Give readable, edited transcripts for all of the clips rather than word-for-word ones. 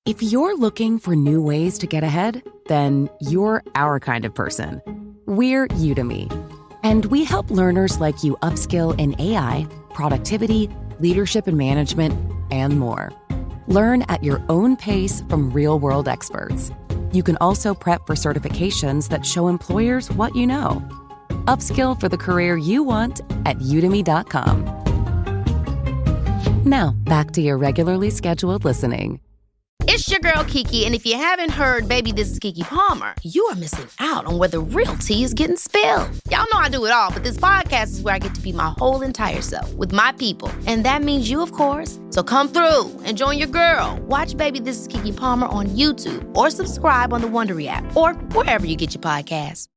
If you're looking for new ways to get ahead, then you're our kind of person. We're Udemy, and we help learners like you upskill in AI, productivity, leadership and management, and more. Learn at your own pace from real-world experts. You can also prep for certifications that show employers what you know. Upskill for the career you want at udemy.com. Now, back to your regularly scheduled listening. It's your girl, Kiki, and if you haven't heard Baby This Is Kiki Palmer, you are missing out on where the real tea is getting spilled. Y'all know I do it all, but this podcast is where I get to be my whole entire self with my people. And that means you, of course. So come through and join your girl. Watch Baby This Is Kiki Palmer on YouTube or subscribe on the Wondery app or wherever you get your podcasts.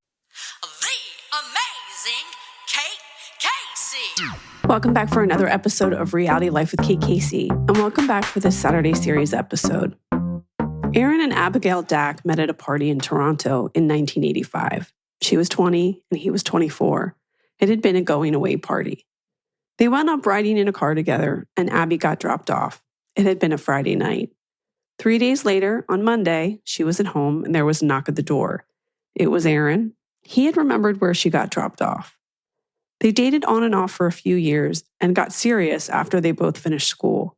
The amazing Kate Casey. Welcome back for another episode of Reality Life with Kate Casey, and welcome back for this Saturday series episode. Arron and Abigail Dack met at a party in Toronto in 1985. She was 20 and he was 24. It had been a going-away party. They wound up riding in a car together, and Abby got dropped off. It had been a Friday night. 3 days later, on Monday, she was at home and there was a knock at the door. It was Arron. He had remembered where she got dropped off. They dated on and off for a few years and got serious after they both finished school.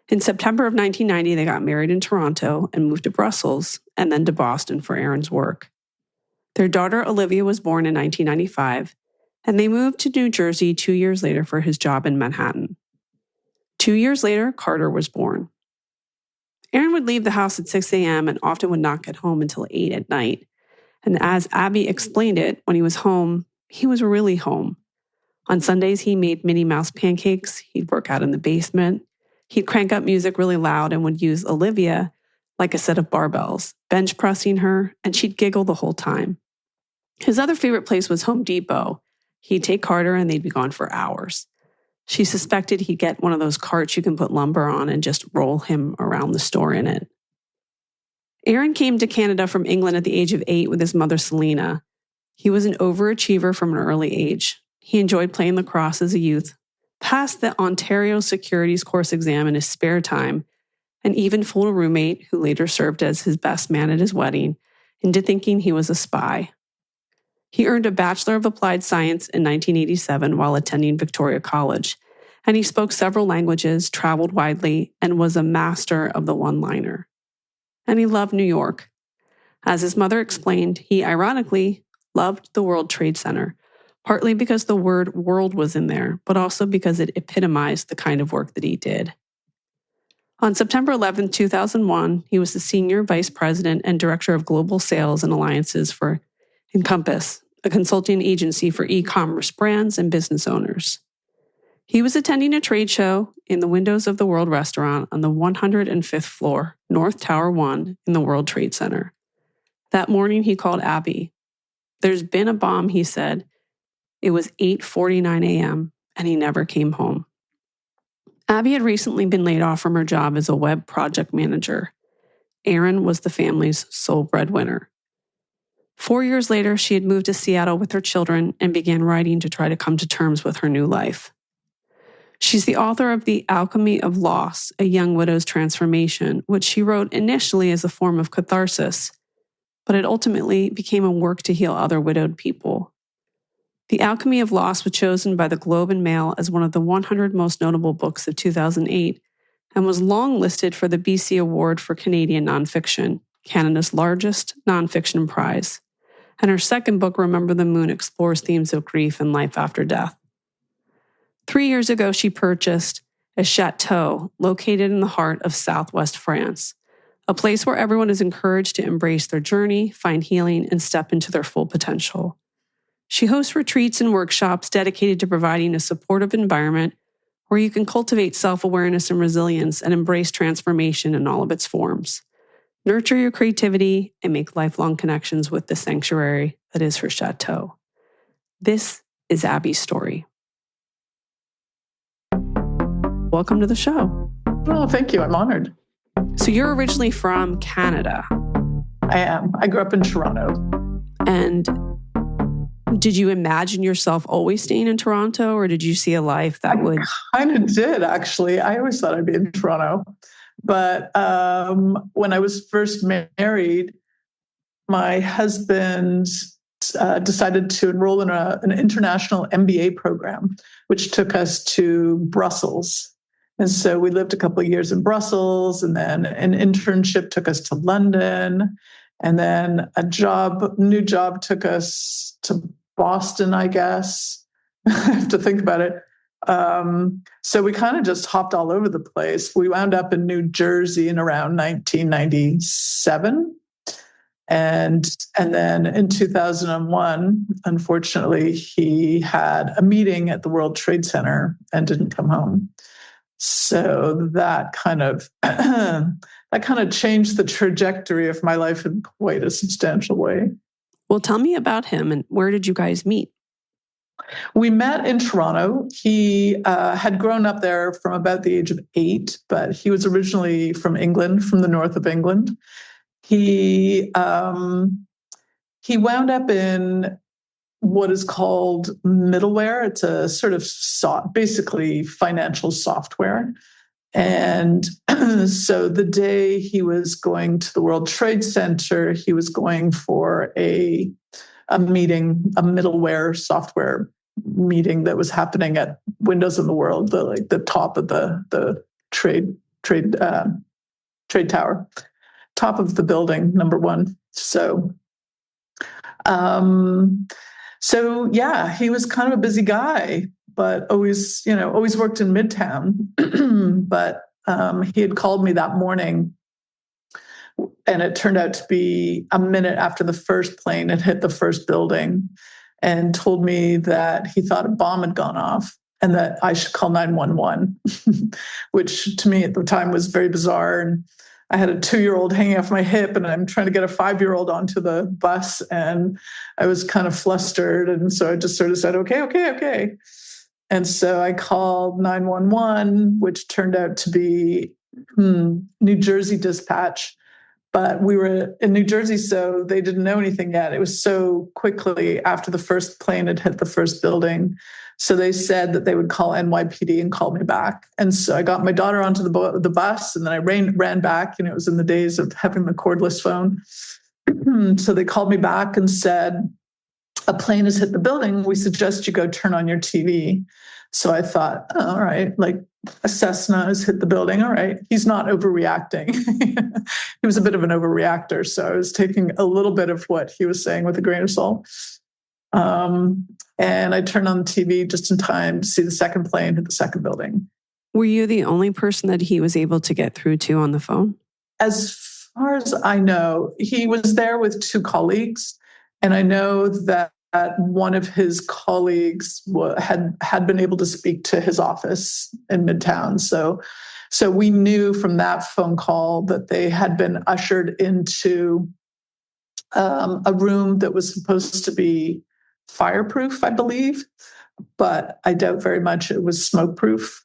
In September of 1990, they got married in Toronto and moved to Brussels and then to Boston for Arron's work. Their daughter Olivia was born in 1995, and they moved to New Jersey 2 years later for his job in Manhattan. 2 years later, Carter was born. Arron would leave the house at 6 a.m. and often would not get home until 8 at night. And as Abby explained it, when he was home, he was really home. On Sundays, he made Minnie Mouse pancakes. He'd work out in the basement. He'd crank up music really loud and would use Olivia like a set of barbells, bench pressing her, and she'd giggle the whole time. His other favorite place was Home Depot. He'd take Carter and they'd be gone for hours. She suspected he'd get one of those carts you can put lumber on and just roll him around the store in it. Arron came to Canada from England at the age of 8 with his mother, Selena. He was an overachiever from an early age. He enjoyed playing lacrosse as a youth, passed the Ontario Securities Course exam in his spare time, and even fooled a roommate who later served as his best man at his wedding into thinking he was a spy. He earned a Bachelor of Applied Science in 1987 while attending Victoria College, and he spoke several languages, traveled widely, and was a master of the one-liner. And he loved New York. As his mother explained, he ironically loved the World Trade Center, partly because the word world was in there, but also because it epitomized the kind of work that he did. On September 11, 2001, he was the Senior Vice President and Director of Global Sales and Alliances for Encompys, a consulting agency for e-commerce brands and business owners. He was attending a trade show in the windows of the World Restaurant on the 105th floor, North Tower 1 in the World Trade Center. That morning, he called Abby. "There's been a bomb," he said. It was 8:49 a.m., and he never came home. Abby had recently been laid off from her job as a web project manager. Arron was the family's sole breadwinner. 4 years later, she had moved to Seattle with her children and began writing to try to come to terms with her new life. She's the author of The Alchemy of Loss, A Young Widow's Transformation, which she wrote initially as a form of catharsis, but it ultimately became a work to heal other widowed people. The Alchemy of Loss was chosen by the Globe and Mail as one of the 100 most notable books of 2008 and was long listed for the BC Award for Canadian Nonfiction, Canada's largest nonfiction prize. And her second book, Remember the Moon, explores themes of grief and life after death. 3 years ago, she purchased a chateau located in the heart of southwest France, a place where everyone is encouraged to embrace their journey, find healing, and step into their full potential. She hosts retreats and workshops dedicated to providing a supportive environment where you can cultivate self-awareness and resilience and embrace transformation in all of its forms. Nurture your creativity and make lifelong connections with the sanctuary that is her chateau. This is Abby's story. Welcome to the show. Oh, thank you. I'm honored. So you're originally from Canada. I am. I grew up in Toronto. And did you imagine yourself always staying in Toronto, or did you see a life that would... I kind of did, actually. I always thought I'd be in Toronto. But when I was first married, my husband decided to enroll in an international MBA program, which took us to Brussels. And so we lived a couple of years in Brussels, and then an internship took us to London, and then new job took us to Boston, I guess. I have to think about it. So we kind of just hopped all over the place. We wound up in New Jersey in around 1997. And then in 2001, unfortunately, he had a meeting at the World Trade Center and didn't come home. So that kind of changed the trajectory of my life in quite a substantial way. Well, tell me about him, and where did you guys meet? We met in Toronto. He had grown up there from about the age of 8, but he was originally from England, from the north of England. He wound up in what is called middleware. It's a sort of basically financial software. And so the day he was going to the World Trade Center, he was going for a meeting, a middleware software meeting that was happening at Windows in the World, the top of the trade tower. Top of the building, number 1. So yeah, he was kind of a busy guy, but always worked in Midtown. But he had called me that morning, and it turned out to be a minute after the first plane had hit the first building, and told me that he thought a bomb had gone off and that I should call 911, which to me at the time was very bizarre. And I had a 2-year-old hanging off my hip, and I'm trying to get a 5-year-old onto the bus, and I was kind of flustered. And so I just sort of said, okay. And so I called 911, which turned out to be New Jersey dispatch. But we were in New Jersey, so they didn't know anything yet. It was so quickly after the first plane had hit the first building. So they said that they would call NYPD and call me back. And so I got my daughter onto the bus, and then I ran back. It was in the days of having the cordless phone. So they called me back and said, a plane has hit the building. We suggest you go turn on your TV. So I thought, oh, all right, like a Cessna has hit the building. All right, he's not overreacting. He was a bit of an overreactor. So I was taking a little bit of what he was saying with a grain of salt. And I turned on the TV just in time to see the second plane hit the second building. Were you the only person that he was able to get through to on the phone? As far as I know, he was there with 2 colleagues. And I know that one of his colleagues had been able to speak to his office in Midtown. So we knew from that phone call that they had been ushered into a room that was supposed to be fireproof, I believe, but I doubt very much it was smoke-proof.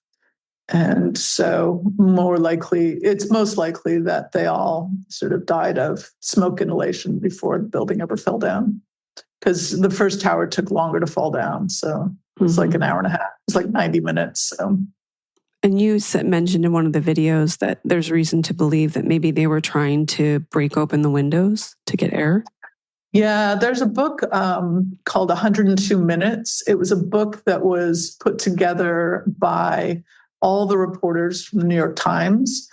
And so it's most likely that they all sort of died of smoke inhalation before the building ever fell down, because the first tower took longer to fall down. So it was like an hour and a half. It was like 90 minutes. So. And you mentioned in one of the videos that there's reason to believe that maybe they were trying to break open the windows to get air. Yeah, there's a book called 102 Minutes. It was a book that was put together by all the reporters from the New York Times.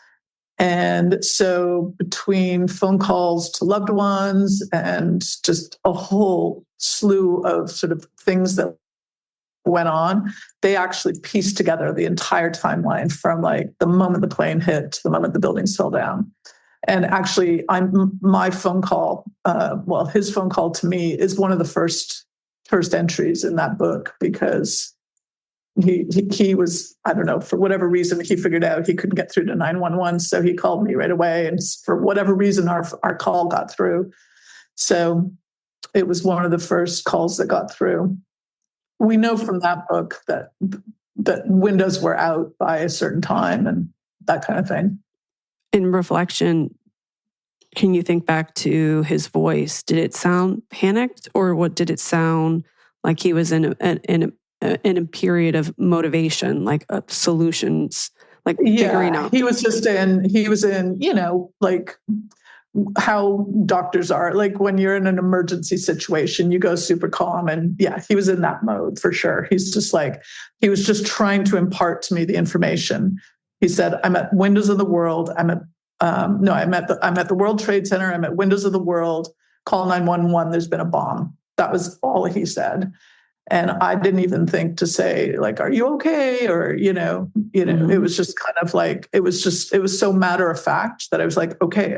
And so between phone calls to loved ones and just a whole slew of sort of things that went on, they actually pieced together the entire timeline from like the moment the plane hit to the moment the buildings fell down. And actually, my phone call, his phone call to me is one of the first entries in that book, because he was, I don't know, for whatever reason, he figured out he couldn't get through to 911. So he called me right away. And for whatever reason, our call got through. So it was one of the first calls that got through. We know from that book that windows were out by a certain time and that kind of thing. In reflection, can you think back to his voice? Did it sound panicked, or what did it sound like he was in a period of motivation, like solutions, like figuring out? He was in, like how doctors are. Like when you're in an emergency situation, you go super calm. And he was in that mode for sure. He's just like, he was just trying to impart to me the information. He said, I'm at Windows of the World. I'm at the World Trade Center. I'm at Windows of the World. Call 911. There's been a bomb. That was all he said. And I didn't even think to say, like, are you okay? Or, Mm-hmm. it was just kind of like, it was so matter of fact that I was like, okay,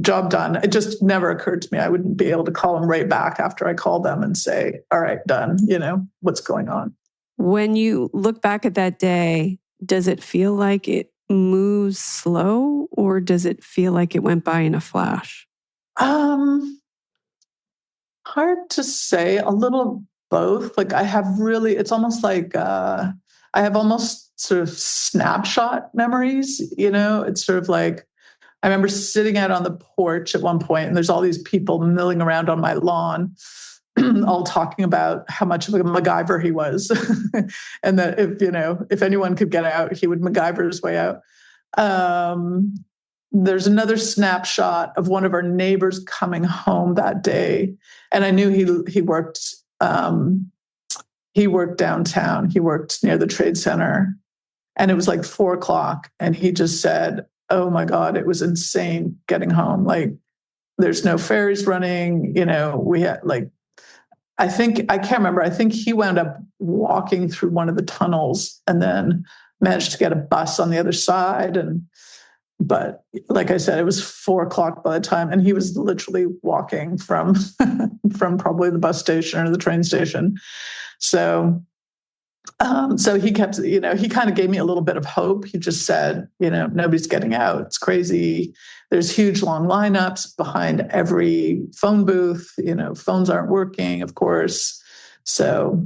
job done. It just never occurred to me. I wouldn't be able to call them right back after I called them and say, all right, done, what's going on. When you look back at that day, does it feel like it moves slow, or does it feel like it went by in a flash? Hard to say, a little both. Like it's almost like I have almost sort of snapshot memories, it's sort of like, I remember sitting out on the porch at one point and there's all these people milling around on my lawn, all talking about how much of a MacGyver he was. And that if anyone could get out, he would MacGyver his way out. There's another snapshot of one of our neighbors coming home that day. And I knew he worked downtown. He worked near the Trade Center. And it was like 4:00. And he just said, oh my God, it was insane getting home. Like there's no ferries running. We had I can't remember. I think he wound up walking through one of the tunnels and then managed to get a bus on the other side. But like I said, it was 4:00 by the time, and he was literally walking from probably the bus station or the train station. So he kept, he kind of gave me a little bit of hope. He just said, nobody's getting out. It's crazy. There's huge long lineups behind every phone booth. Phones aren't working, of course. So,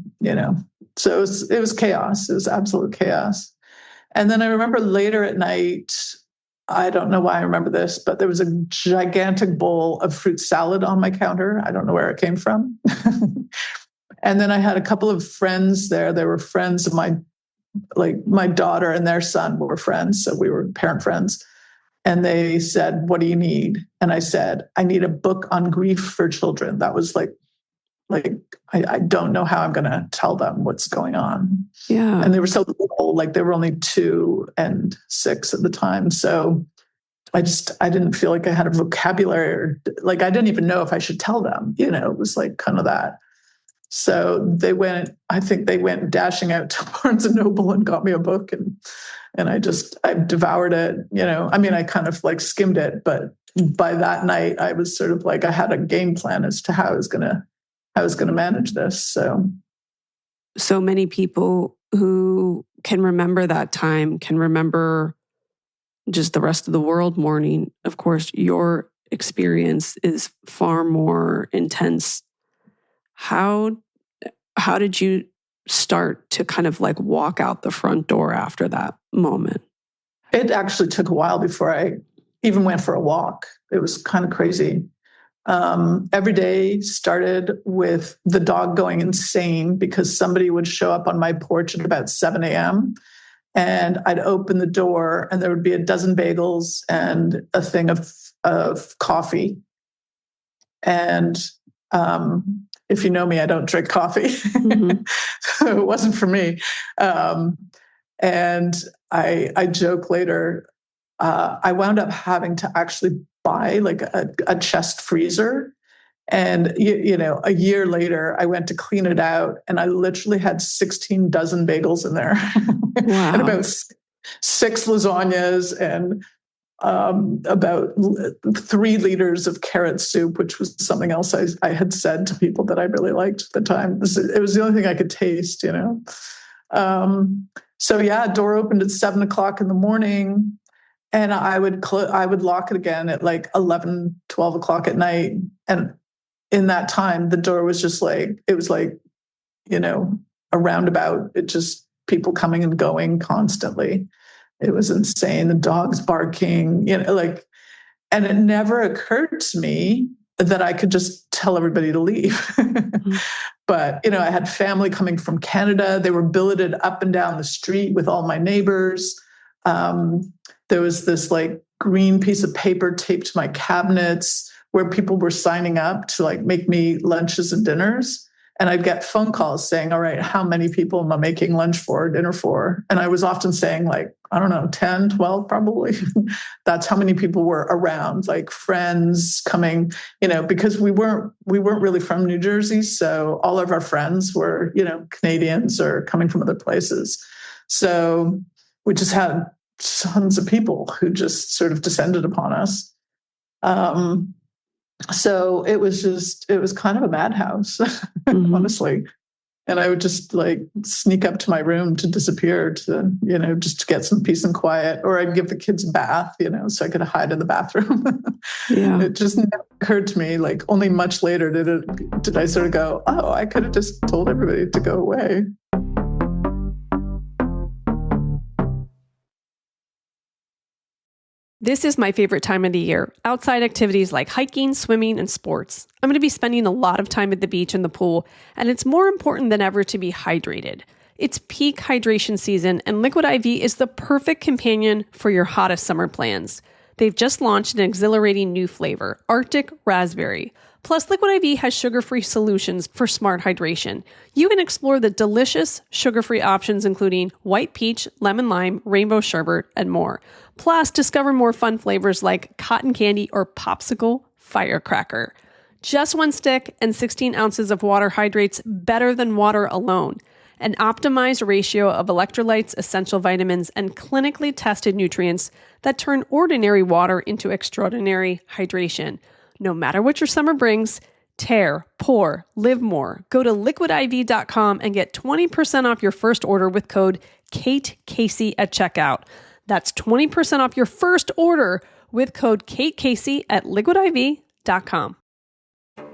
so it was chaos. It was absolute chaos. And then I remember later at night, I don't know why I remember this, but there was a gigantic bowl of fruit salad on my counter. I don't know where it came from. And then I had a couple of friends there. They were friends of my daughter and their son were friends. So we were parent friends. And they said, what do you need? And I said, I need a book on grief for children. That was like I don't know how I'm going to tell them what's going on. Yeah. And they were so little, like they were only 2 and 6 at the time. So I didn't feel like I had a vocabulary, or like I didn't even know if I should tell them, it was like kind of that. So I think they went dashing out to Barnes and Noble and got me a book, and I devoured it. I kind of like skimmed it, but by that night I was sort of like, I had a game plan as to how I was going to manage this. So many people who can remember that time can remember just the rest of the world mourning. Of course, your experience is far more intense. How did you start to kind of like walk out the front door after that moment? It actually took a while before I even went for a walk. It was kind of crazy. Every day started with the dog going insane because somebody would show up on my porch at about 7 a.m. and I'd open the door and there would be a dozen bagels and a thing of coffee. And if you know me, I don't drink coffee. Mm-hmm. So it wasn't for me. And I joke later, I wound up having to actually buy like a chest freezer. And, a year later, I went to clean it out and I literally had 16 dozen bagels in there. Wow. And about 6 lasagnas and about 3 liters of carrot soup, which was something else I had said to people that I really liked at the time. It was the only thing I could taste, door opened at 7 o'clock in the morning. And I would lock it again at like 11, 12 o'clock at night. And in that time, the door was just like, it was like, a roundabout. It just people coming and going constantly. It was insane. The dogs barking, and it never occurred to me that I could just tell everybody to leave. But, I had family coming from Canada. They were billeted up and down the street with all my neighbors. There was this like green piece of paper taped to my cabinets where people were signing up to like make me lunches and dinners. And I'd get phone calls saying, all right, how many people am I making lunch for, dinner for? And I was often saying like, I don't know, 10, 12 probably. That's how many people were around, like friends coming, because we weren't really from New Jersey. So all of our friends were, Canadians or coming from other places. So we just had tons of people who just sort of descended upon us. So it was kind of a madhouse, honestly. And I would just like sneak up to my room to disappear to, just to get some peace and quiet, or I'd give the kids a bath, so I could hide in the bathroom. Yeah. It just never occurred to me, like only much later did I sort of go, oh, I could have just told everybody to go away. This is my favorite time of the year. Outside activities like hiking, swimming, and sports. I'm going to be spending a lot of time at the beach and the pool, and it's more important than ever to be hydrated. It's peak hydration season, and Liquid IV is the perfect companion for your hottest summer plans. They've just launched an exhilarating new flavor, Arctic Raspberry. Plus, Liquid IV has sugar-free solutions for smart hydration. You can explore the delicious sugar-free options including white peach, lemon lime, rainbow sherbet, and more. Plus, discover more fun flavors like cotton candy or popsicle firecracker. Just one stick and 16 ounces of water hydrates better than water alone. An optimized ratio of electrolytes, essential vitamins, and clinically tested nutrients that turn ordinary water into extraordinary hydration. No matter what your summer brings, tear, pour, live more. Go to liquidiv.com and get 20% off your first order with code KateCasey at checkout. That's 20% off your first order with code KateCasey at liquidiv.com.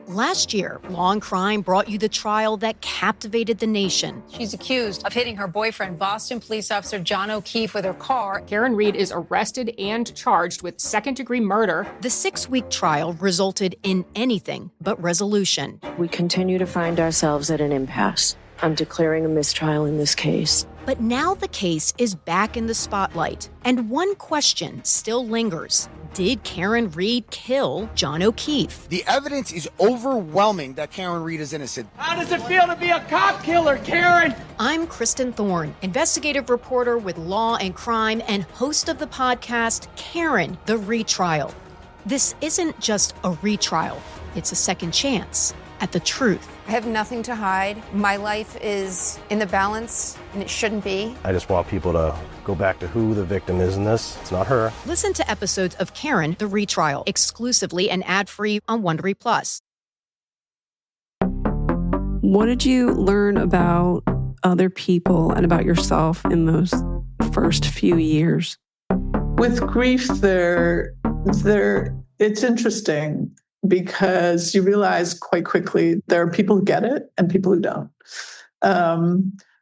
Last year, Law and Crime brought you the trial that captivated the nation. She's accused of hitting her boyfriend, Boston police officer John O'Keefe, with her car. Karen Reed is arrested and charged with second-degree murder. The 6-week trial resulted in anything but resolution. We continue to find ourselves at an impasse. I'm declaring a mistrial in this case. But now the case is back in the spotlight, and one question still lingers. Did Karen Reed kill John O'Keefe? The evidence is overwhelming that Karen Reed is innocent. How does it feel to be a cop killer, Karen? I'm Kristen Thorne, investigative reporter with Law and Crime and host of the podcast, Karen, the Retrial. This isn't just a retrial. It's a second chance at the truth. I have nothing to hide. My life is in the balance, and it shouldn't be. I just want people to go back to who the victim is in this. It's not her. Listen to episodes of Karen, the Retrial, exclusively and ad-free on Wondery Plus. What did you learn about other people and about yourself in those first few years? With grief, it's interesting because you realize quite quickly there are people who get it and people who don't.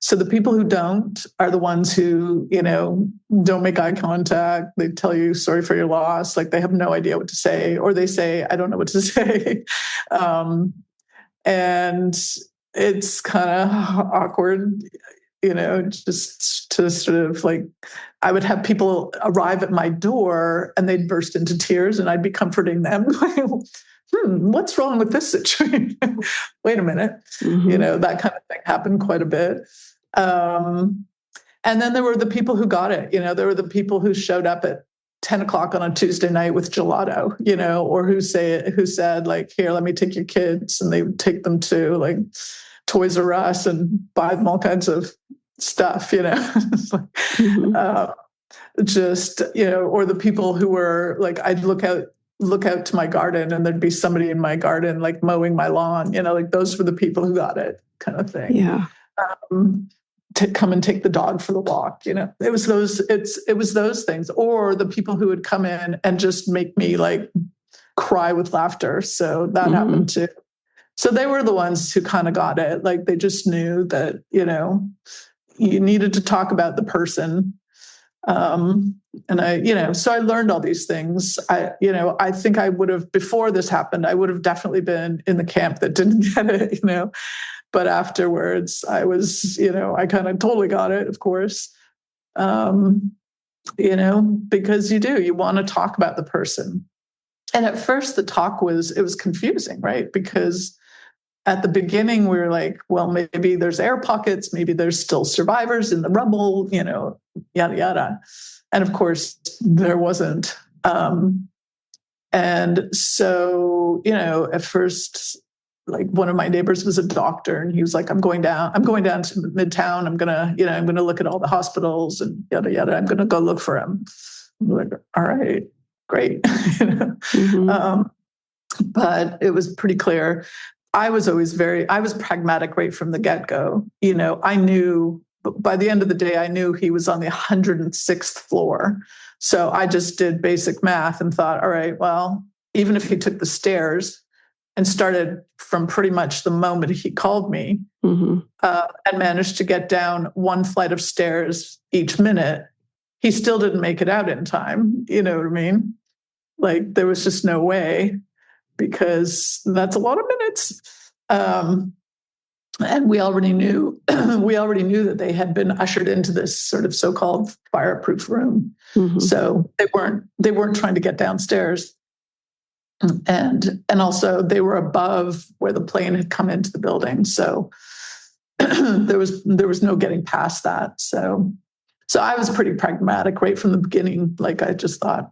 So the people who don't are the ones who, don't make eye contact. They tell you sorry for your loss. Like they have no idea what to say, or they say, I don't know what to say. And it's kind of awkward, just to sort of like, I would have people arrive at my door and they'd burst into tears and I'd be comforting them. What's wrong with this situation? Wait a minute. Mm-hmm. That kind of thing happened quite a bit. And then there were the people who got it. There were the people who showed up at 10 o'clock on a Tuesday night with gelato, or who said like, here, let me take your kids. And they would take them to like Toys R Us and buy them all kinds of stuff, It's like, or the people who were like, I'd look out to my garden and there'd be somebody in my garden, like mowing my lawn, like those were the people who got it kind of thing. Yeah. To come and take the dog for the walk, it was those things, or the people who would come in and just make me like cry with laughter. So that happened too. So they were the ones who kind of got it. Like they just knew that, you needed to talk about the person. And so I learned all these things. I think I would have, before this happened, I would have definitely been in the camp that didn't get it, but afterwards I was, I kind of totally got it, of course. Because you want to talk about the person. And at first the talk it was confusing, right? Because at the beginning we were like, well, maybe there's air pockets, maybe there's still survivors in the rubble, yada, yada. And of course there wasn't. And so, at first, like one of my neighbors was a doctor and he was like, I'm going down to Midtown. I'm going to look at all the hospitals and yada, yada. I'm going to go look for him. I'm like, all right, great. But it was pretty clear. I was pragmatic right from the get-go. I knew, by the end of the day, I knew he was on the 106th floor. So I just did basic math and thought, all right, well, even if he took the stairs and started from pretty much the moment he called me, and managed to get down one flight of stairs each minute, he still didn't make it out in time. You know what I mean? Like, there was just no way, because that's a lot of minutes. And we already knew that they had been ushered into this sort of so-called fireproof room. So they weren't trying to get downstairs. And also they were above where the plane had come into the building. So there was no getting past that. So I was pretty pragmatic right from the beginning. Like, I just thought,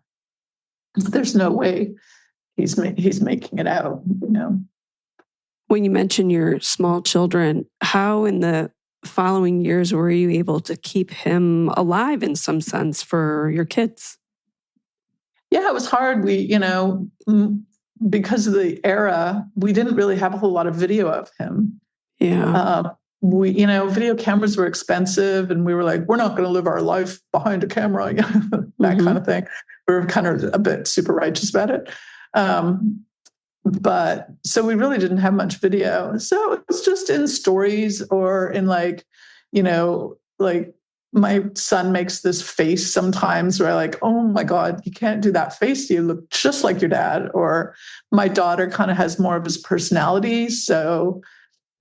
there's no way he's making it out, When you mention your small children, how in the following years were you able to keep him alive in some sense for your kids? Yeah, it was hard. We, because of the era, we didn't really have a whole lot of video of him. Yeah. Video cameras were expensive, and we were like, we're not going to live our life behind a camera, that kind of thing. We were kind of a bit super righteous about it. But so we really didn't have much video. So it was just in stories or in like my son makes this face sometimes where like, oh my God, you can't do that face. You look just like your dad. Or my daughter kind of has more of his personality. So,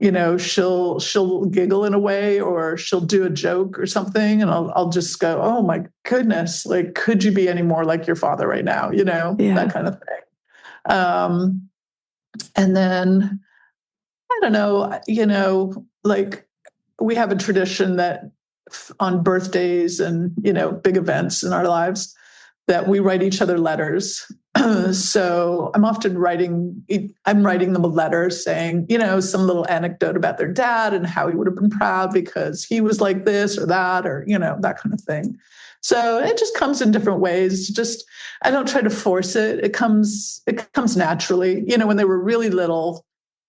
she'll giggle in a way, or she'll do a joke or something. And I'll just go, oh my goodness, like, could you be any more like your father right now? That kind of thing. And then, I don't know, like, we have a tradition that on birthdays and, big events in our lives, that we write each other letters. So I'm often writing them a letter saying, some little anecdote about their dad and how he would have been proud because he was like this or that, or, that kind of thing. So it just comes in different ways. I don't try to force it. It comes naturally. When they were really little,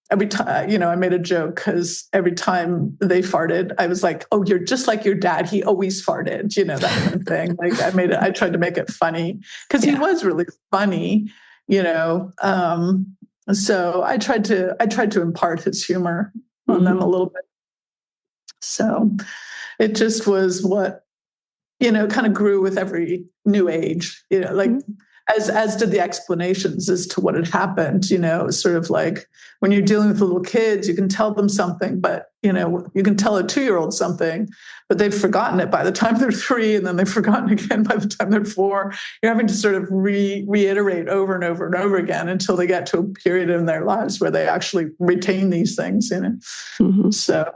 every time, I made a joke because every time they farted, I was like, oh, you're just like your dad. He always farted, that kind of thing. Like, I tried to make it funny because he was really funny, so I tried to impart his humor on them a little bit. So it just was what, kind of grew with every new age, like, as did the explanations as to what had happened. Sort of like when you're dealing with little kids, you can tell them something, but, you can tell a 2-year-old something, but they've forgotten it by the time they're 3, and then they've forgotten again by the time they're 4. You're having to sort of reiterate over and over and over again until they get to a period in their lives where they actually retain these things, So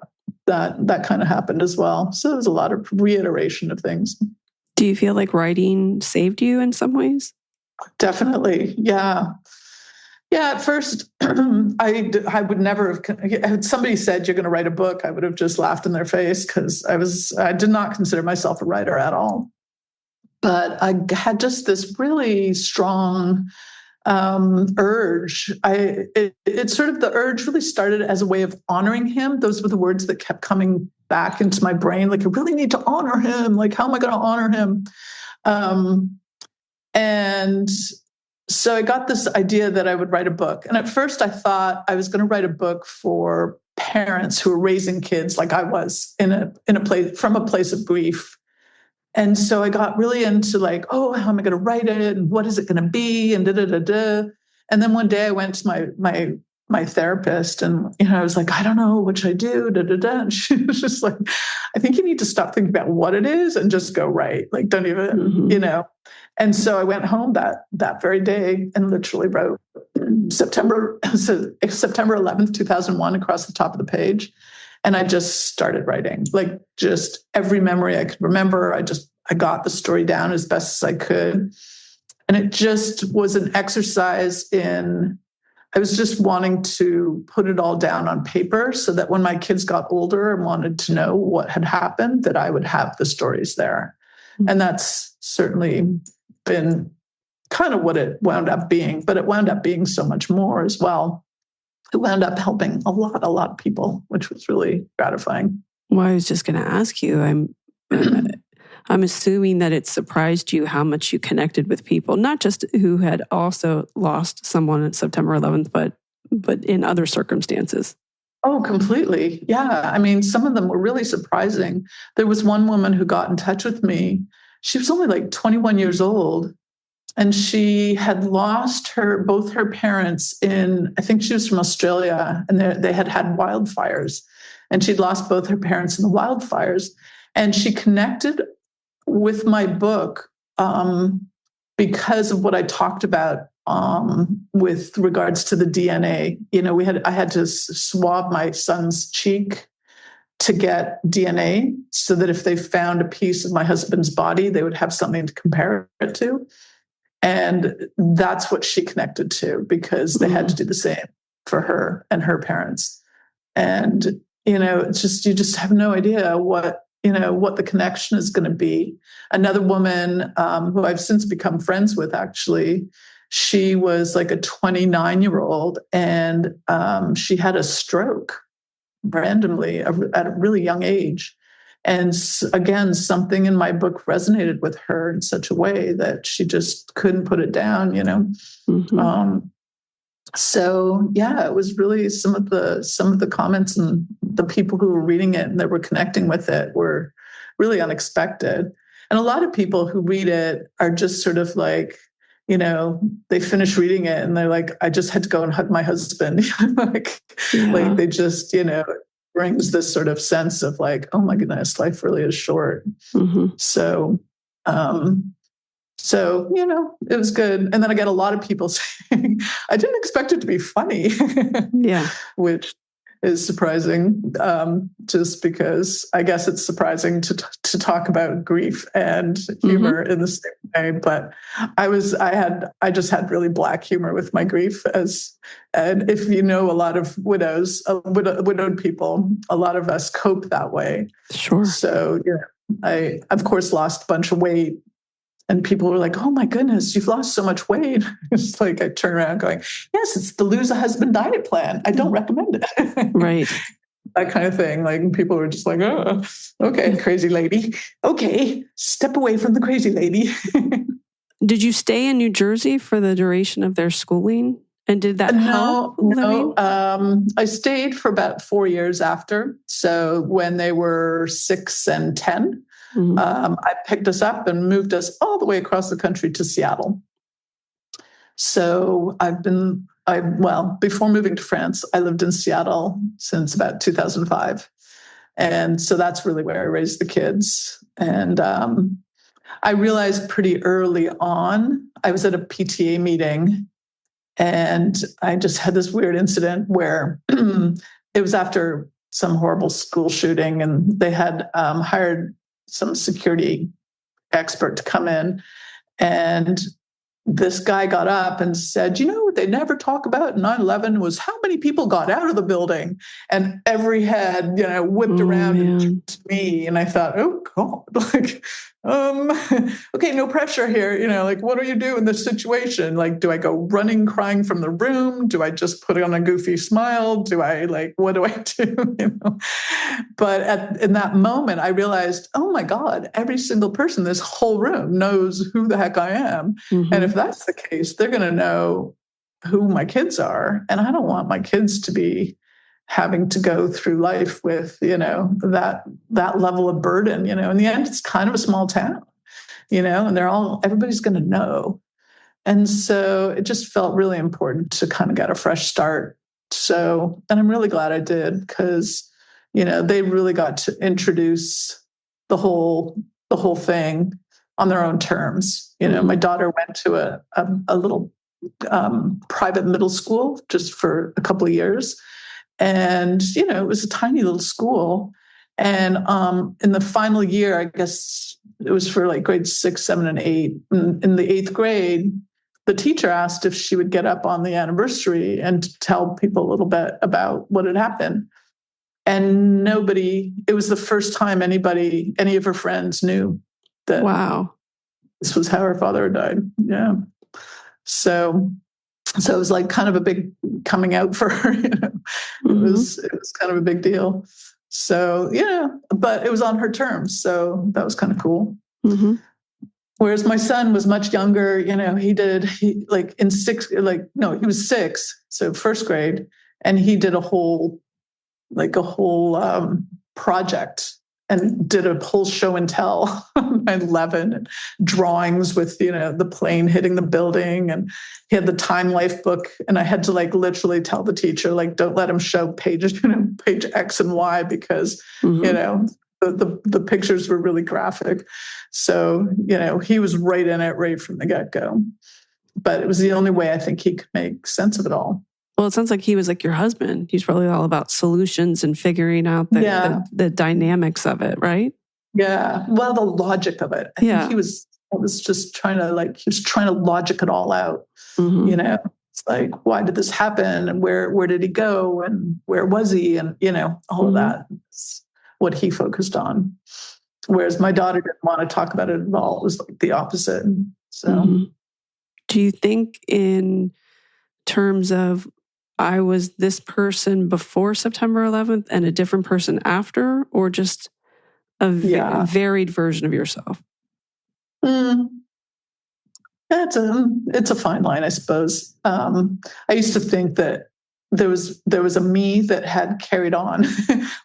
that kind of happened as well. So there's a lot of reiteration of things. Do you feel like writing saved you in some ways? Definitely. Yeah. Yeah. At first, I would never have, had somebody said, you're going to write a book, I would have just laughed in their face because I did not consider myself a writer at all. But I had just this really strong urge. It sort of, the urge really started as a way of honoring him. Those were the words that kept coming back into my brain. Like, I really need to honor him. Like, how am I going to honor him? And so I got this idea that I would write a book. And at first I thought I was going to write a book for parents who were raising kids like I was, in a place, from a place of grief. And so I got really into like, oh, how am I going to write it? And what is it going to be? And da-da-da-da. And then one day I went to my therapist and, I was like, I don't know, what should I do? Da-da-da. And she was just like, I think you need to stop thinking about what it is and just go write. Like, don't even, And so I went home that very day and literally wrote September 11th, 2001 across the top of the page. And I just started writing, like just every memory I could remember. I got the story down as best as I could. And it just was an exercise I was just wanting to put it all down on paper so that when my kids got older and wanted to know what had happened, that I would have the stories there. And that's certainly been kind of what it wound up being, but it wound up being so much more as well. It wound up helping a lot of people, which was really gratifying. Well, I was just going to ask you, I'm assuming that it surprised you how much you connected with people, not just who had also lost someone on September 11th, but in other circumstances. Oh, completely. Yeah. I mean, some of them were really surprising. There was one woman who got in touch with me. She was only like 21 years old. And she had lost both her parents I think she was from Australia, and they had wildfires. And she'd lost both her parents in the wildfires. And she connected with my book because of what I talked about with regards to the DNA. I had to swab my son's cheek to get DNA so that if they found a piece of my husband's body, they would have something to compare it to. And that's what she connected to, because they had to do the same for her and her parents. And, it's just, you just have no idea what the connection is going to be. Another woman who I've since become friends with, actually, she was like a 29-year-old and she had a stroke randomly at a really young age. And again, something in my book resonated with her in such a way that she just couldn't put it down, So yeah, it was really some of the comments and the people who were reading it and that were connecting with it were really unexpected. And a lot of people who read it are just sort of like, they finish reading it and they're like, I just had to go and hug my husband. like they just, brings this sort of sense of like, oh my goodness, life really is short. So, it was good. And then I get a lot of people saying, I didn't expect it to be funny. Yeah. Which is surprising, just because I guess it's surprising to talk about grief and humor in the same way. But I just had really black humor with my grief, and if a lot of widowed people, a lot of us cope that way. Sure. So I of course lost a bunch of weight. And people were like, oh my goodness, you've lost so much weight. It's like I turn around going, yes, it's the lose a husband diet plan. I don't recommend it. Right. That kind of thing. Like people were just like, oh, okay, crazy lady. Okay, step away from the crazy lady. Did you stay in New Jersey for the duration of their schooling? And did that help? No. I stayed for about 4 years after. So when they were 6 and 10, I picked us up and moved us all the way across the country to Seattle. So before moving to France, I lived in Seattle since about 2005. And so that's really where I raised the kids. And I realized pretty early on, I was at a PTA meeting and I just had this weird incident where it was after some horrible school shooting and they had hired some security expert to come in. And this guy got up and said, what they never talk about in 9/11 was how many people got out of the building. And every head, whipped around and turned to me. And I thought, oh God, like, okay, no pressure here. Like, what do you do in this situation? Like, do I go running, crying from the room? Do I just put on a goofy smile? What do I do? But in that moment, I realized, oh my God, every single person in this whole room knows who the heck I am. And if that's the case, they're going to know who my kids are. And I don't want my kids to be, having to go through life with, that level of burden. In the end, it's kind of a small town, and everybody's going to know. And so it just felt really important to kind of get a fresh start. So, and I'm really glad I did, because, they really got to introduce the whole thing on their own terms. My daughter went to a little private middle school just for a couple of years. And, it was a tiny little school. And in the final year, I guess it was for like grades 6, 7, and 8. In the 8th grade, the teacher asked if she would get up on the anniversary and tell people a little bit about what had happened. And it was the first time any of her friends knew that this was how her father had died. Yeah. So it was like kind of a big coming out for her. It was kind of a big deal. So, but it was on her terms. So that was kind of cool. Mm-hmm. Whereas my son was much younger, he was 6, so first grade, and he did a whole project and did a whole show and tell at 11, and drawings with, the plane hitting the building, and he had the Time Life book, and I had to literally tell the teacher, don't let him show pages, page X and Y, because, the pictures were really graphic. So, he was right in it right from the get-go. But it was the only way I think he could make sense of it all. Well, it sounds like he was like your husband. He's probably all about solutions and figuring out the dynamics of it, right? Yeah. Well, the logic of it. I think he was just trying to logic it all out. Mm-hmm. It's like, why did this happen? And where did he go? And where was he? And, all of that. What he focused on. Whereas my daughter didn't want to talk about it at all. It was like the opposite. So, do you think in terms of I was this person before September 11th and a different person after, or just a varied version of yourself? It's a fine line, I suppose. I used to think that there was a me that had carried on,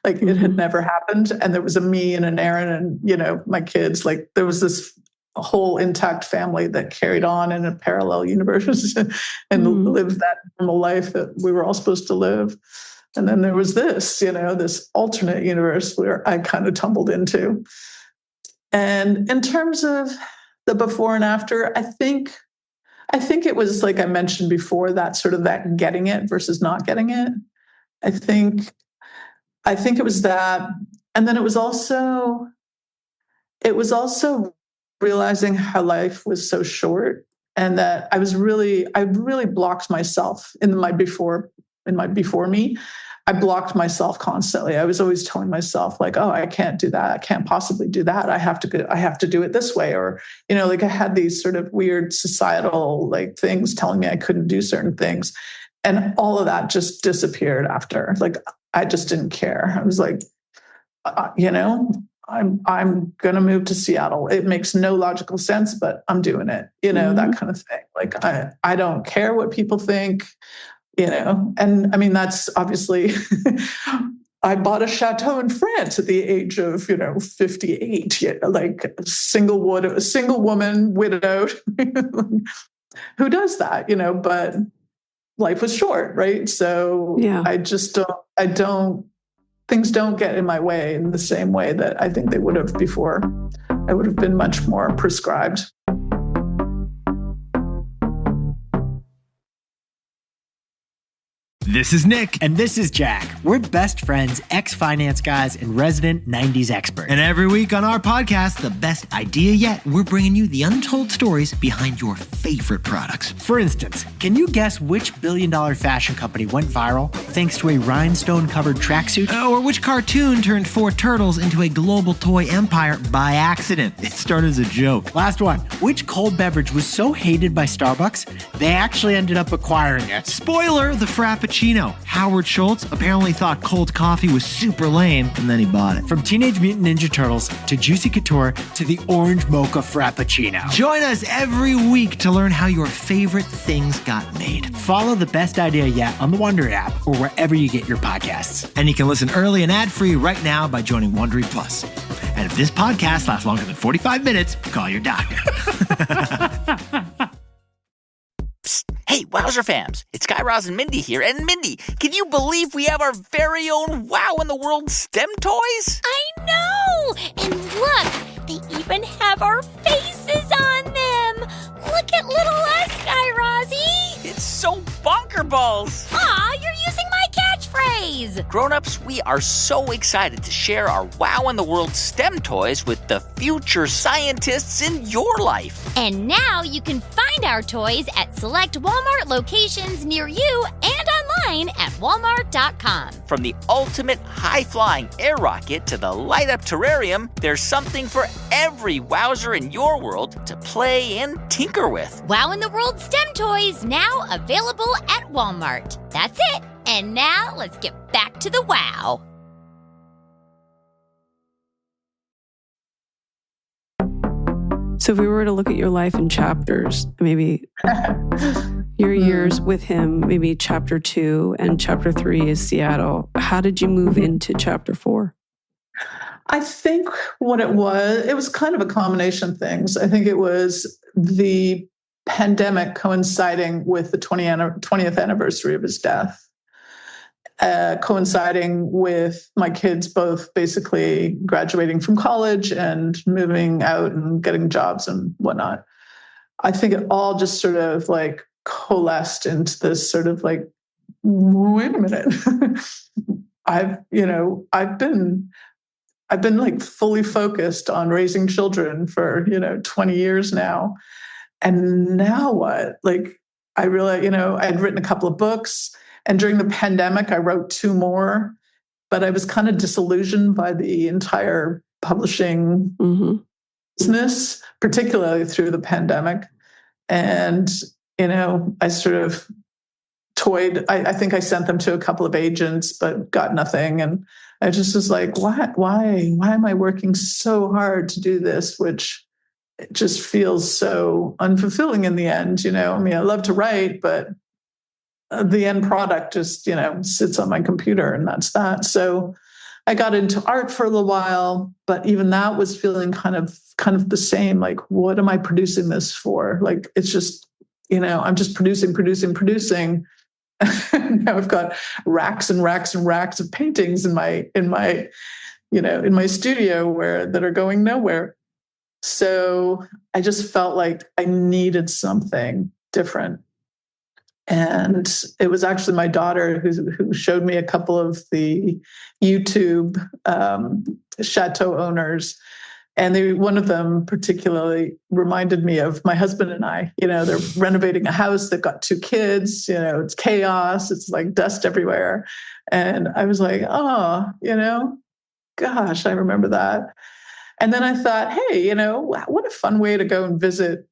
it had never happened, and there was a me and an Arron and my kids. There was this whole intact family that carried on in a parallel universe and lived that normal life that we were all supposed to live. And then there was this, this alternate universe where I kind of tumbled into. And in terms of the before and after, I think it was, like I mentioned before, that sort of that getting it versus not getting it. I think it was that. And then it was also realizing how life was so short, and that I really blocked myself in my before me. I blocked myself constantly. I was always telling myself I can't do that. I can't possibly do that. I have to do it this way. Or, I had these sort of weird societal things telling me I couldn't do certain things. And all of that just disappeared after. I just didn't care. I was like, I'm going to move to Seattle. It makes no logical sense, but I'm doing it, that kind of thing. I don't care what people think, and I mean, that's obviously, I bought a chateau in France at the age of, 58, a single woman, widowed. Who does that, but life was short, right? So things don't get in my way in the same way that I think they would have before. I would have been much more prescribed. This is Nick. And this is Jack. We're best friends, ex-finance guys, and resident 90s experts. And every week on our podcast, The Best Idea Yet, we're bringing you the untold stories behind your favorite products. For instance, can you guess which billion-dollar fashion company went viral thanks to a rhinestone-covered tracksuit? Or which cartoon turned 4 turtles into a global toy empire by accident? It started as a joke. Last one. Which cold beverage was so hated by Starbucks, they actually ended up acquiring it? Spoiler, the Frappuccino. Frappuccino. Howard Schultz apparently thought cold coffee was super lame, and then he bought it. From Teenage Mutant Ninja Turtles to Juicy Couture to the Orange Mocha Frappuccino. Join us every week to learn how your favorite things got made. Follow The Best Idea Yet on the Wondery app or wherever you get your podcasts. And you can listen early and ad-free right now by joining Wondery Plus. And if this podcast lasts longer than 45 minutes, call your doctor. Psst. Hey, Wowzer fams, it's Guy Raz and Mindy here. And Mindy, can you believe we have our very own Wow in the World STEM toys? I know! And look, they even have our faces on them! Look at little us, Guy Razzie! It's so bonkerballs! Aw, you're using my catchphrase! Grown-ups, we are so excited to share our Wow in the World STEM toys with the future scientists in your life. And now you can find our toys at select Walmart locations near you and online at walmart.com. From the ultimate high-flying air rocket to the light-up terrarium, there's something for every Wowzer in your world to play and tinker with. Wow in the World STEM toys now available at Walmart. That's it. And now let's get back to the wow. So if we were to look at your life in chapters, maybe your years with him, maybe chapter 2 and chapter 3 is Seattle. How did you move into chapter 4? I think what it was kind of a combination of things. I think it was the pandemic coinciding with the 20th anniversary of his death. Coinciding with my kids both basically graduating from college and moving out and getting jobs and whatnot. I think it all just sort of like coalesced into this sort of like, wait a minute. I've been like fully focused on raising children for, 20 years now. And now what? Like, I realized, I'd written a couple of books. And during the pandemic, I wrote 2 more, but I was kind of disillusioned by the entire publishing business, particularly through the pandemic. And, I sort of toyed. I think I sent them to a couple of agents, but got nothing. And I just was like, why am I working so hard to do this, which it just feels so unfulfilling in the end? I love to write, but the end product just, sits on my computer and that's that. So I got into art for a little while, but even that was feeling kind of the same. Like, what am I producing this for? Like, it's just, I'm just producing. Now I've got racks and racks and racks of paintings in my studio that are going nowhere. So I just felt like I needed something different. And it was actually my daughter who showed me a couple of the YouTube chateau owners. And one of them particularly reminded me of my husband and I. They're renovating a house. They've got 2 kids. It's chaos. It's like dust everywhere. And I was like, oh, gosh, I remember that. And then I thought, hey, what a fun way to go and visit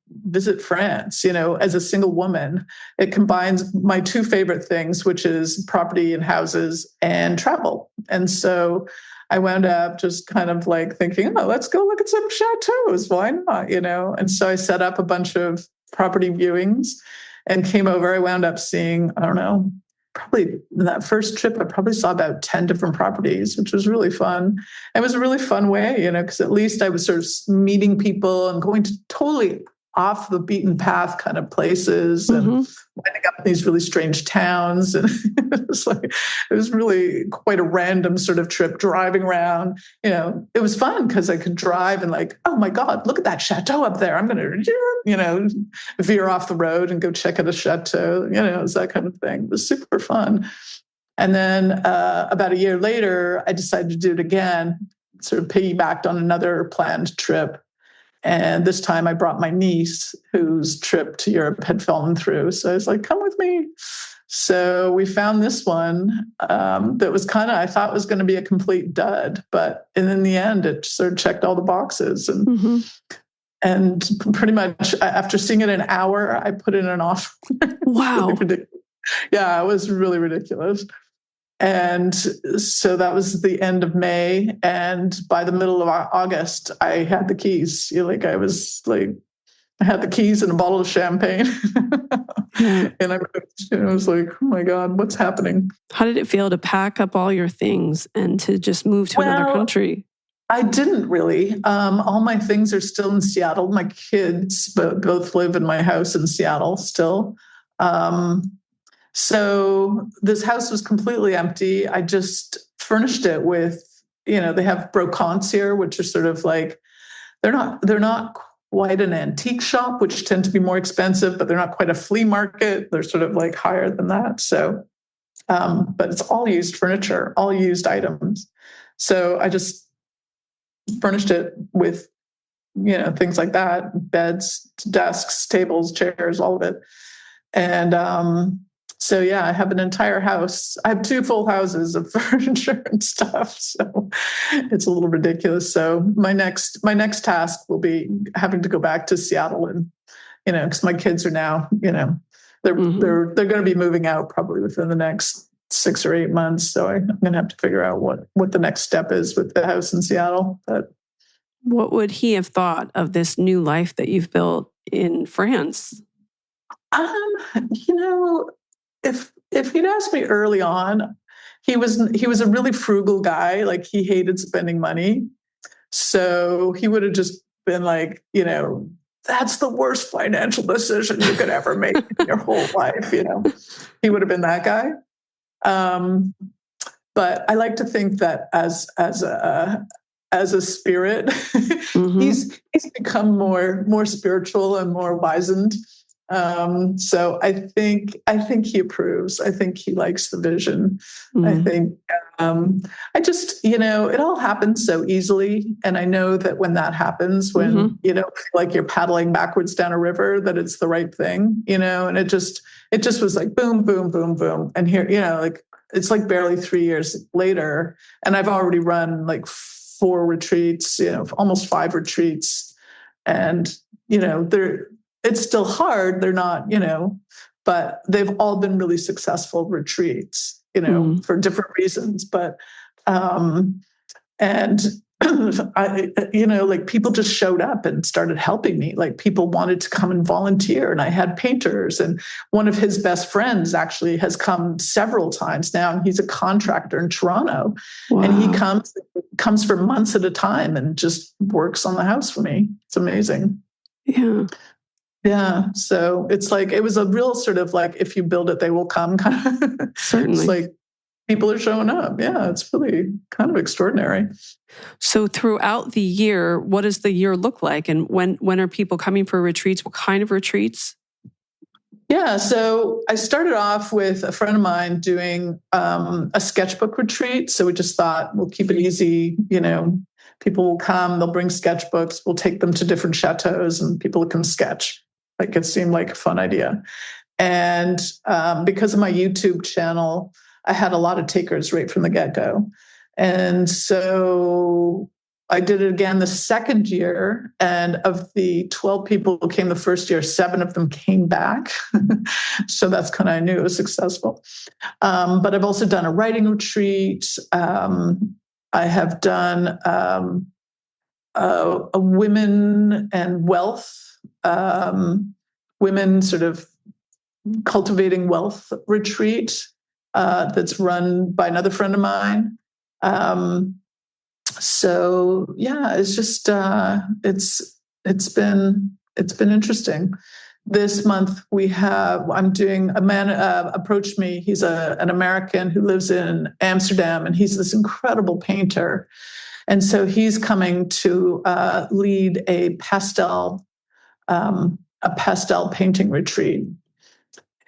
France, as a single woman. It combines my 2 favorite things, which is property and houses and travel. And so I wound up just kind of like thinking, oh, let's go look at some chateaus. Why not? And so I set up a bunch of property viewings and came over. I wound up seeing, I don't know, probably in that first trip, I probably saw about 10 different properties, which was really fun. It was a really fun way, because at least I was sort of meeting people and going to totally off the beaten path kind of places and winding up in these really strange towns. And it was really quite a random sort of trip driving around. It was fun because I could drive and like, oh my God, look at that chateau up there. I'm going to, veer off the road and go check out a chateau. It was that kind of thing. It was super fun. And then about a year later, I decided to do it again, sort of piggybacked on another planned trip. And this time I brought my niece, whose trip to Europe had fallen through. So I was like, come with me. So we found this one that was I thought was going to be a complete dud. But in the end, it sort of checked all the boxes. And pretty much after seeing it an hour, I put in an offer. Wow. Yeah, it was really ridiculous. And so that was the end of May. And by the middle of August, I had the keys. I had the keys and a bottle of champagne. And I was like, oh my God, what's happening? How did it feel to pack up all your things and to just move to another country? I didn't really. All my things are still in Seattle. My kids both live in my house in Seattle still. So this house was completely empty. I just furnished it with, they have brocants here, which are sort of like, they're not quite an antique shop, which tend to be more expensive, but they're not quite a flea market. They're sort of like higher than that. So, but it's all used furniture, all used items. So I just furnished it with, things like that, beds, desks, tables, chairs, all of it. And, so yeah, I have an entire house. I have 2 full houses of furniture and stuff. So it's a little ridiculous. So my next task will be having to go back to Seattle and, because my kids are now, they're going to be moving out probably within the next 6 or 8 months. So I'm going to have to figure out what the next step is with the house in Seattle. But what would he have thought of this new life that you've built in France? If he'd asked me early on, he was a really frugal guy. Like, he hated spending money. So he would have just been like, that's the worst financial decision you could ever make in your whole life. He would have been that guy. But I like to think that as a spirit, he's become more spiritual and more wizened. So I think he approves. I think he likes the vision. I think, I just, it all happens so easily. And I know that when that happens, when, like you're paddling backwards down a river, that it's the right thing, and it just was like, boom, boom, boom, boom. And here, it's like barely 3 years later. And I've already run like 4 retreats, almost 5 retreats. And, it's still hard. They're not, but they've all been really successful retreats, for different reasons. But, and like people just showed up and started helping me. Like, people wanted to come and volunteer, and I had painters, and one of his best friends actually has come several times now, and he's a contractor in Toronto. Wow. And he comes for months at a time and just works on the house for me. It's amazing. Yeah. Yeah. So it's like, it was a real sort of like, if you build it, they will come kind of. Certainly. It's like people are showing up. Yeah. It's really kind of extraordinary. So throughout the year, what does the year look like? And when are people coming for retreats? What kind of retreats? Yeah. So I started off with a friend of mine doing a sketchbook retreat. So we just thought, we'll keep it easy. People will come, they'll bring sketchbooks, we'll take them to different chateaus, and people can sketch. Like, it seemed like a fun idea. And because of my YouTube channel, I had a lot of takers right from the get-go. And so I did it again the second year. And of the 12 people who came the first year, 7 of them came back. So that's kind of, I knew it was successful. But I've also done a writing retreat. I have done a women and wealth, women sort of cultivating wealth retreat that's run by another friend of mine. So yeah, it's just it's been interesting. This month a man approached me. He's an American who lives in Amsterdam, and he's this incredible painter. And so he's coming to lead a pastel painting retreat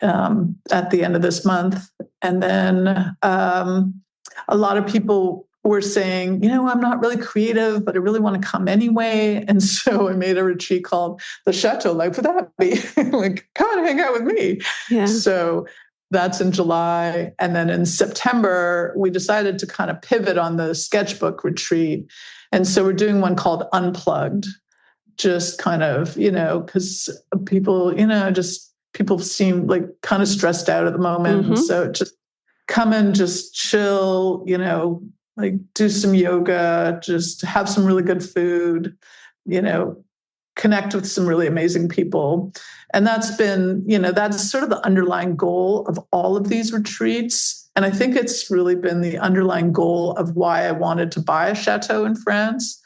at the end of this month. And then a lot of people were saying, I'm not really creative, but I really want to come anyway. And so I made a retreat called the Chateau Life with Abby. Like, come and hang out with me. Yeah. So that's in July. And then in September, we decided to kind of pivot on the sketchbook retreat. And so we're doing one called Unplugged, just kind of, because people, just people seem like kind of stressed out at the moment. Mm-hmm. So just come and just chill, like do some yoga, just have some really good food, connect with some really amazing people. And that's been, that's sort of the underlying goal of all of these retreats. And I think it's really been the underlying goal of why I wanted to buy a chateau in France,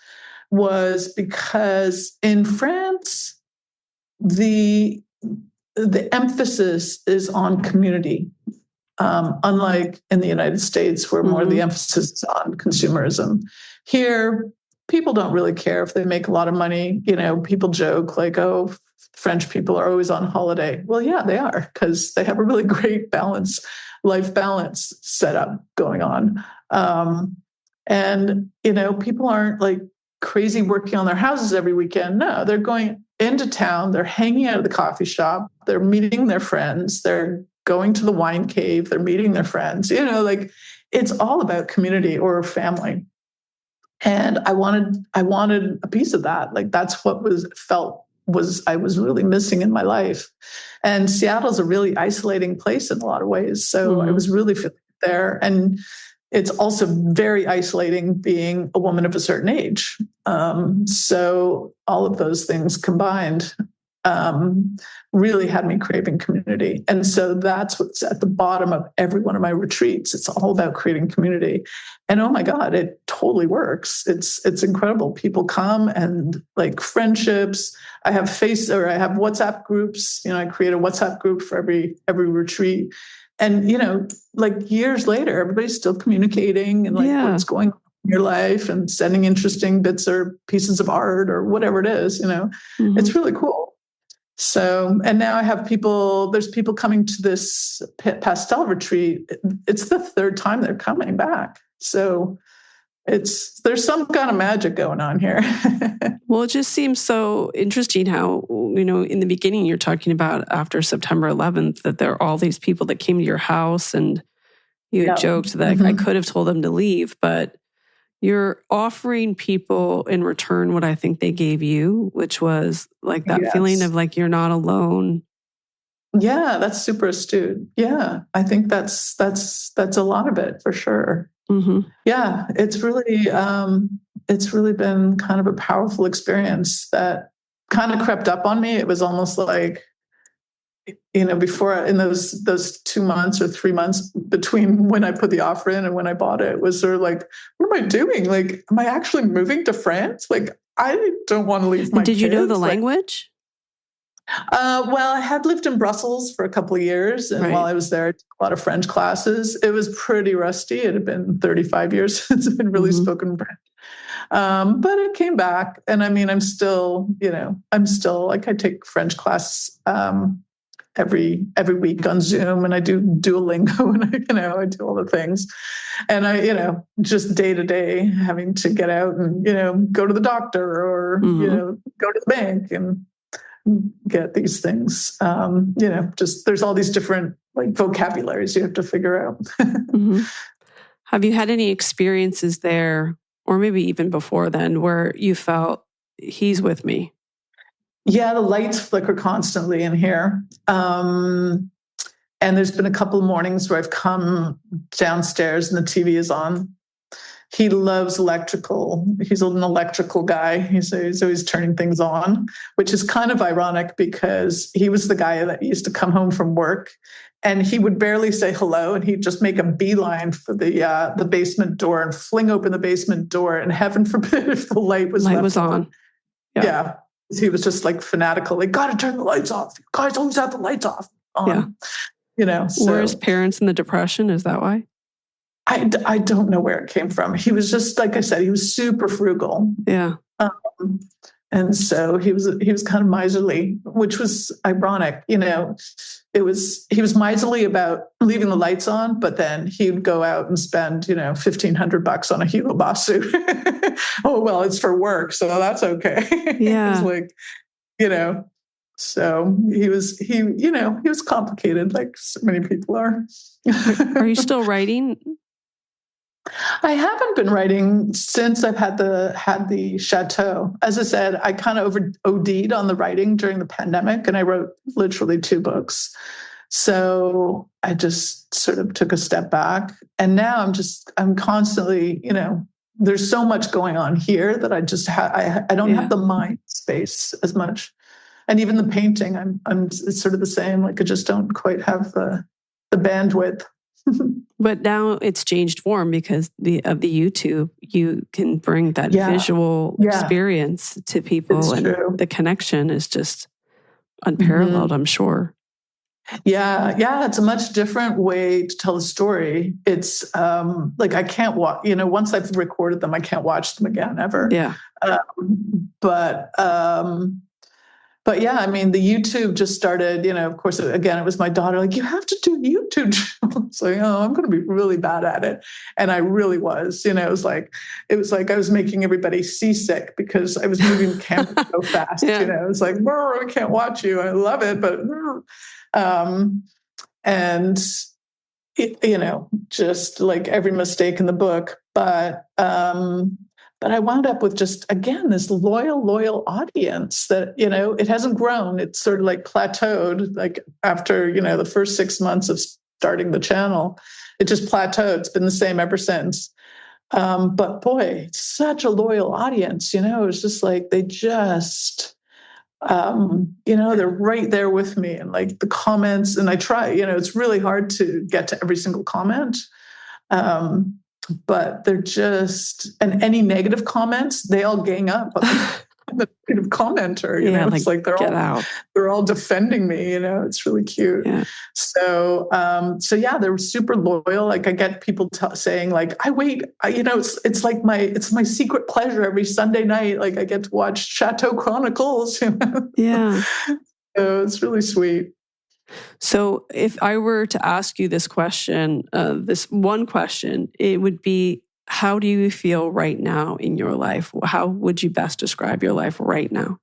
was because in France, the emphasis is on community, unlike in the United States, where more of the emphasis is on consumerism. Here, people don't really care if they make a lot of money. People joke like, oh, French people are always on holiday. Well, yeah, they are, because they have a really great life balance setup going on. And people aren't like crazy working on their houses every weekend. No, they're going into town, they're hanging out at the coffee shop, they're meeting their friends, they're going to the wine cave, they're meeting their friends, like it's all about community or family. And I wanted a piece of that. Like that's what I was really missing in my life. And Seattle's a really isolating place in a lot of ways. So I was really feeling there. And it's also very isolating being a woman of a certain age. So all of those things combined really had me craving community. And so that's what's at the bottom of every one of my retreats. It's all about creating community. And oh my God, it totally works. It's incredible. People come and like friendships. I have WhatsApp groups. I create a WhatsApp group for every retreat. And, like years later, everybody's still communicating and like what's going on in your life and sending interesting bits or pieces of art or whatever it is, It's really cool. So, and now I have there's people coming to this pastel retreat. It's the third time they're coming back. So there's some kind of magic going on here. Well, it just seems so interesting how, in the beginning you're talking about after September 11th, that there are all these people that came to your house and you had joked that I could have told them to leave, but you're offering people in return what I think they gave you, which was like that feeling of like, you're not alone. Yeah, that's super astute. Yeah, I think that's a lot of it for sure. Mm-hmm. Yeah, it's really been kind of a powerful experience that kind of crept up on me. It was almost like, before in those 2 months or 3 months between when I put the offer in and when I bought it, was sort of like, what am I doing? Like, am I actually moving to France? Like, I don't want to leave my kids. Did you know the language? Well, I had lived in Brussels for a couple of years, and while I was there, I took a lot of French classes. It was pretty rusty. It had been 35 years since I'd really spoken French. But it came back, and I mean, I'm still like, I take French class every week on Zoom, and I do Duolingo, and I do all the things, and I just day to day having to get out and go to the doctor or go to the bank and get these things. Just there's all these different like vocabularies you have to figure out. Have you had any experiences there, or maybe even before then, where you felt he's with me? Yeah, the lights flicker constantly in here. And there's been a couple of mornings where I've come downstairs and the TV is on. He loves electrical. He's an electrical guy. He's always turning things on, which is kind of ironic because he was the guy that used to come home from work and he would barely say hello, and he'd just make a beeline for the basement door and fling open the basement door. And heaven forbid if the light was on. Yeah. He was just like fanatical. Like, gotta turn the lights off. You guys always have the lights off. Were his parents in the Depression? Is that why? I don't know where it came from. He was just, like I said, he was super frugal. Yeah. And so he was kind of miserly, which was ironic. He was miserly about leaving the lights on, but then he'd go out and spend, $1,500 on a Hugo Boss suit. Oh, well, it's for work, so that's okay. Yeah. It was like, so he was complicated, like so many people are. Are you still writing? I haven't been writing since I've had the chateau. As I said, I kind of OD'd on the writing during the pandemic, and I wrote literally 2 books. So I just sort of took a step back, and now I'm constantly, there's so much going on here that I just I don't have the mind space as much, and even the painting, it's sort of the same. Like I just don't quite have the bandwidth. But now it's changed form because of the YouTube. You can bring that visual experience to people, it's and true. The connection is just unparalleled, I'm sure. Yeah, it's a much different way to tell a story. It's like I can't watch, once I've recorded them, I can't watch them again ever. Yeah. But yeah, I mean, the YouTube just started, of course, again, it was my daughter, like, you have to do YouTube. So, I'm going to be really bad at it. And I really was, it was like I was making everybody seasick because I was moving the camera so fast. It was like, I can't watch you. I love it. But, and, just like every mistake in the book. But I wound up with just, again, this loyal audience that, it hasn't grown. It's sort of like plateaued, like after, the first 6 months of starting the channel, it just plateaued. It's been the same ever since. But boy, it's such a loyal audience, it's just like, they just, they're right there with me, and like the comments, and I try, it's really hard to get to every single comment. But they're just, and any negative comments, they all gang up on the negative commenter, it's like they're all defending me, it's really cute. Yeah. So they're super loyal. Like I get people saying like, I wait, it's like my secret pleasure every Sunday night. Like I get to watch Chateau Chronicles, Yeah. So it's really sweet. So if I were to ask you this question, this one question, it would be, how do you feel right now in your life? How would you best describe your life right now?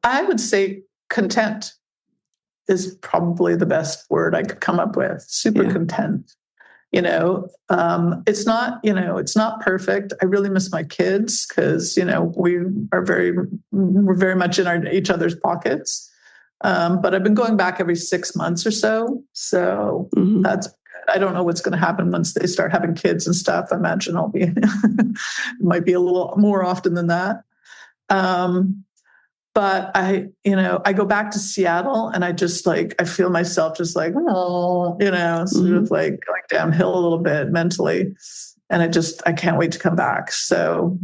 I would say content is probably the best word I could come up with. Super content. It's not perfect. I really miss my kids because, we're very much in each other's pockets. But I've been going back every 6 months or so. So that's good. I don't know what's going to happen once they start having kids and stuff. I imagine I'll be, it might be a little more often than that. But I go back to Seattle and I just like, I feel myself just like, sort of like going downhill a little bit mentally. And I can't wait to come back. So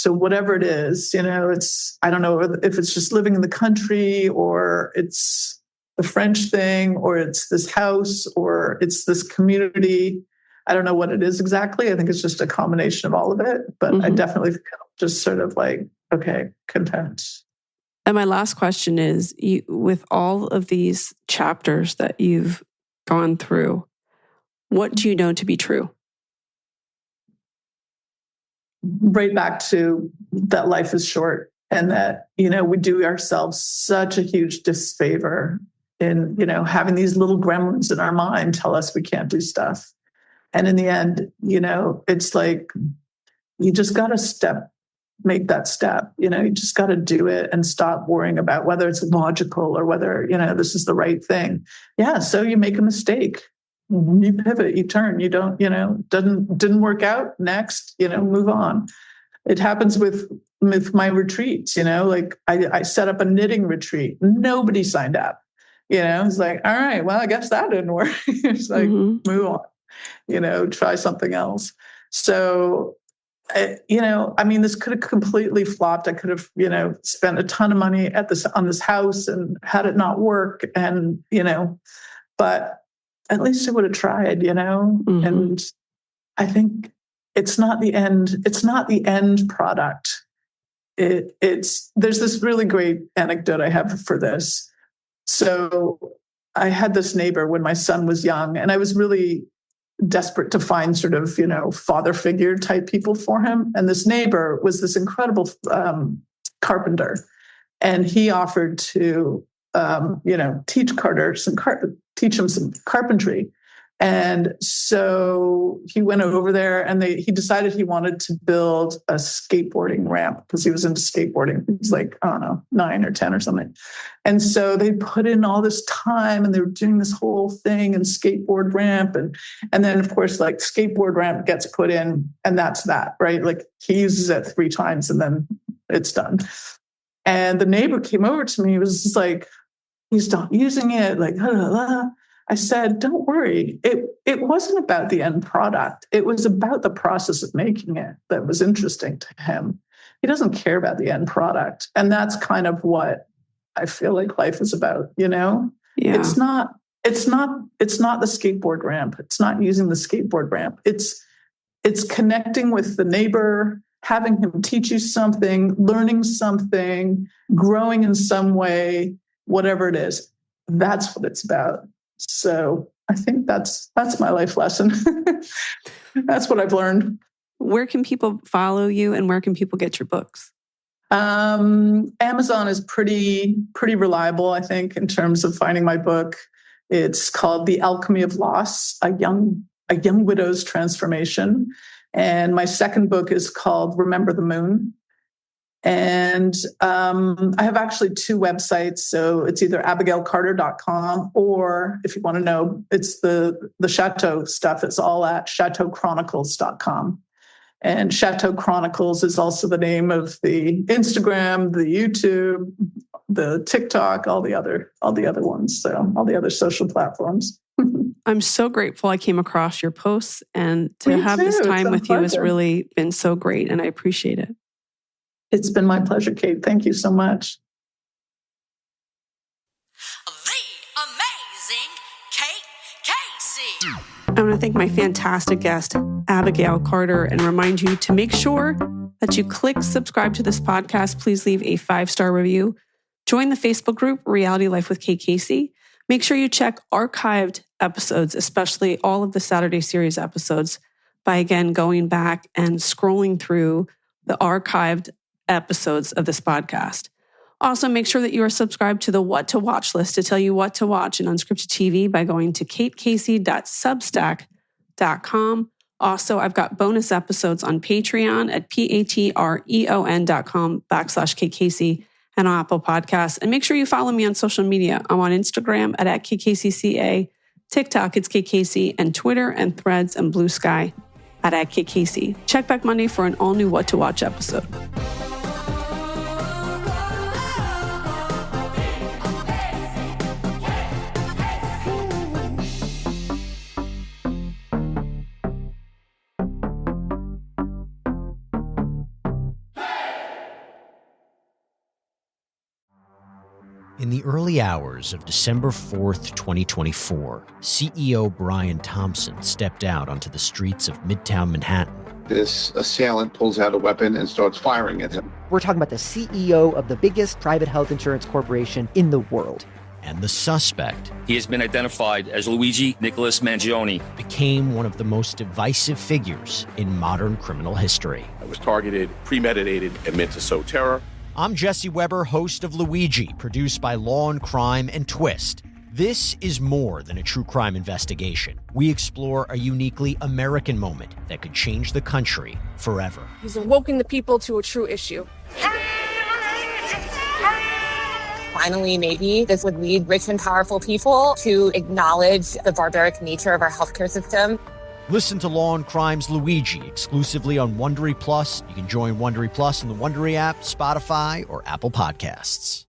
whatever it is, I don't know if it's just living in the country or it's the French thing or it's this house or it's this community. I don't know what it is exactly. I think it's just a combination of all of it, but I definitely feel just sort of like, okay, content. And my last question is, with all of these chapters that you've gone through, what do you know to be true? Right back to that life is short and that, we do ourselves such a huge disfavor in, having these little gremlins in our mind tell us we can't do stuff. And in the end, it's like, you just got to make that step, you just got to do it and stop worrying about whether it's logical or whether, this is the right thing. Yeah. So you make a mistake. You pivot, you turn, you don't, didn't work out. Next, move on. It happens with my retreats, like I set up a knitting retreat. Nobody signed up, it's like, all right, well, I guess that didn't work. It's like, move on, try something else. So, this could have completely flopped. I could have, spent a ton of money on this house and had it not work. And, but at least I would have tried, and I think it's not the end. It's not the end product. There's this really great anecdote I have for this. So I had this neighbor when my son was young, and I was really desperate to find sort of, father figure type people for him. And this neighbor was this incredible carpenter, and he offered to, teach Carter teach him some carpentry. And so he went over there and he decided he wanted to build a skateboarding ramp because he was into skateboarding. He was like, I don't know, 9 or 10 or something. And so they put in all this time and they were doing this whole thing and skateboard ramp. And then, of course, like skateboard ramp gets put in and that's that, right? Like he uses it 3 times and then it's done. And the neighbor came over to me. He was just like, he's not using it. Like, blah, blah, blah. I said, don't worry. It wasn't about the end product. It was about the process of making it that was interesting to him. He doesn't care about the end product. And that's kind of what I feel like life is about, you know? Yeah. It's not the skateboard ramp. It's not using the skateboard ramp. It's connecting with the neighbor, having him teach you something, learning something, growing in some way, whatever it is. That's what it's about. So I think that's my life lesson. That's what I've learned. Where can people follow you and where can people get your books? Amazon is pretty reliable, I think, in terms of finding my book. It's called The Alchemy of Loss, a young widow's transformation. And my second book is called Remember the Moon. And I have actually 2 websites. So it's either abigailcarter.com or if you want to know, it's the Chateau stuff. It's all at chateauchronicles.com. And Chateau Chronicles is also the name of the Instagram, the YouTube, the TikTok, all the other ones. So all the other social platforms. I'm so grateful I came across your posts, and to have this time with you has really been so great, and I appreciate it. It's been my pleasure, Kate. Thank you so much. The amazing Kate Casey. I want to thank my fantastic guest, Abigail Carter, and remind you to make sure that you click subscribe to this podcast. Please leave a 5-star review. Join the Facebook group, Reality Life with Kate Casey. Make sure you check archived episodes, especially all of the Saturday series episodes, by again going back and scrolling through the archived episodes of this podcast. Also, make sure that you are subscribed to the What to Watch list to tell you what to watch in unscripted TV by going to katecasey.substack.com. Also, I've got bonus episodes on Patreon at patreon.com/KateCasey and on Apple Podcasts. And make sure you follow me on social media. I'm on Instagram at KateCaseyCA, TikTok, it's Kate Casey, and Twitter and Threads and Blue Sky at Kate Casey. Check back Monday for an all-new What to Watch episode. In the early hours of December 4th, 2024, CEO Brian Thompson stepped out onto the streets of Midtown Manhattan. This assailant pulls out a weapon and starts firing at him. We're talking about the CEO of the biggest private health insurance corporation in the world. And the suspect, he has been identified as Luigi Nicholas Mangione, became one of the most divisive figures in modern criminal history. It was targeted, premeditated, and meant to sow terror. I'm Jesse Weber, host of Luigi, produced by Law and Crime and Twist. This is more than a true crime investigation. We explore a uniquely American moment that could change the country forever. He's awoken the people to a true issue. Finally, maybe this would lead rich and powerful people to acknowledge the barbaric nature of our healthcare system. Listen to Law and Crime's Luigi exclusively on Wondery Plus. You can join Wondery Plus in the Wondery app, Spotify, or Apple Podcasts.